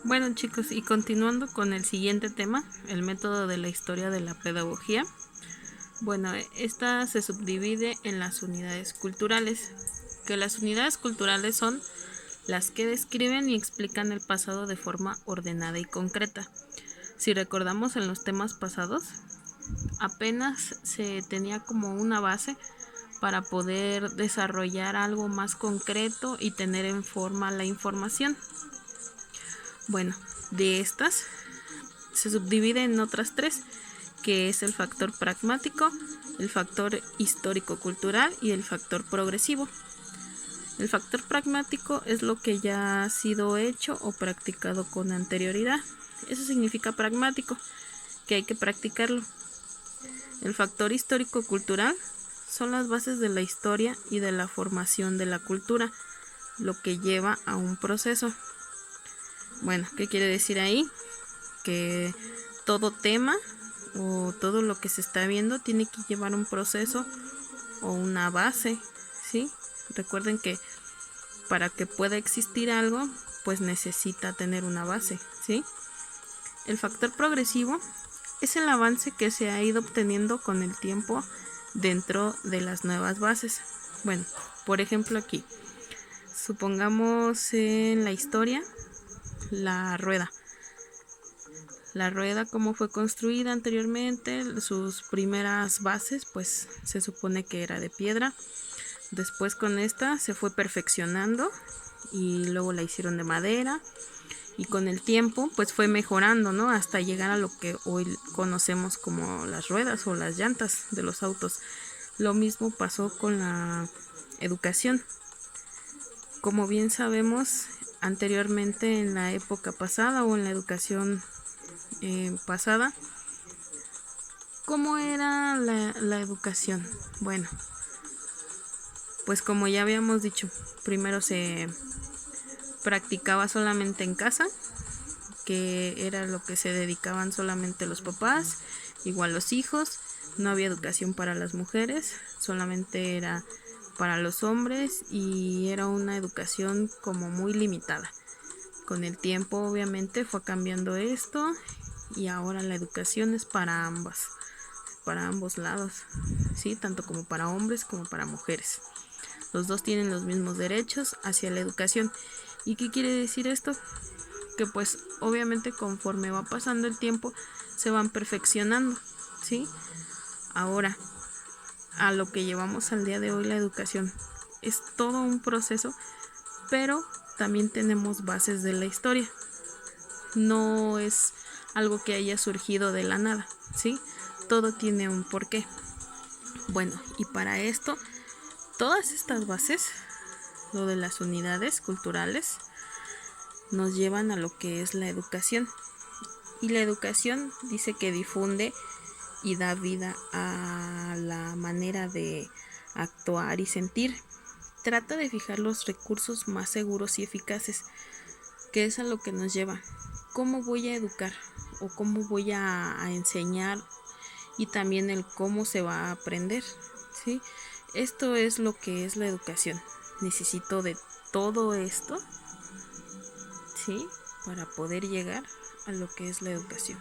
Bueno, chicos, y continuando con el siguiente tema, el método de la historia de la pedagogía. Bueno, esta se subdivide en las unidades culturales, que las unidades culturales son las que describen y explican el pasado de forma ordenada y concreta. Si recordamos en los temas pasados, apenas se tenía como una base para poder desarrollar algo más concreto y tener en forma la información. Bueno, de estas se subdivide en otras tres, que es el factor pragmático, el factor histórico-cultural y el factor progresivo. El factor pragmático es lo que ya ha sido hecho o practicado con anterioridad. Eso significa pragmático, que hay que practicarlo. El factor histórico-cultural son las bases de la historia y de la formación de la cultura, lo que lleva a un proceso. Bueno, ¿qué quiere decir ahí? Que todo tema o todo lo que se está viendo tiene que llevar un proceso o una base, ¿sí? Recuerden que para que pueda existir algo, pues necesita tener una base, ¿sí? El factor progresivo es el avance que se ha ido obteniendo con el tiempo dentro de las nuevas bases. Bueno, por ejemplo aquí, supongamos en la historia la rueda. La rueda, como fue construida anteriormente, sus primeras bases, pues se supone que era de piedra. Después con esta se fue perfeccionando y luego la hicieron de madera. Y con el tiempo, pues fue mejorando, ¿no? Hasta llegar a lo que hoy conocemos como las ruedas o las llantas de los autos. Lo mismo pasó con la educación. Como bien sabemos, anteriormente en la época pasada o en la educación pasada, ¿cómo era la educación? Bueno, pues como ya habíamos dicho, primero se practicaba solamente en casa, que era lo que se dedicaban solamente los papás, igual los hijos. No había educación para las mujeres, solamente era para los hombres y era una educación como muy limitada. Con el tiempo obviamente fue cambiando esto y ahora la educación es para ambos lados, ¿sí? Tanto como para hombres como para mujeres. Los dos tienen los mismos derechos hacia la educación. ¿Y qué quiere decir esto? Que pues obviamente conforme va pasando el tiempo se van perfeccionando, ¿sí? Ahora, a lo que llevamos al día de hoy, la educación es todo un proceso, pero también tenemos bases de la historia. No es algo que haya surgido de la nada, ¿sí? Todo tiene un porqué. Bueno, y para esto, todas estas bases, lo de las unidades culturales, nos llevan a lo que es la educación. Y la educación dice que difunde y da vida a la manera de actuar y sentir. Trata de fijar los recursos más seguros y eficaces, que es a lo que nos lleva. ¿Cómo voy a educar? O cómo voy a enseñar, y también el cómo se va a aprender, ¿sí? Esto es lo que es la educación. Necesito de todo esto, ¿sí? Para poder llegar a lo que es la educación.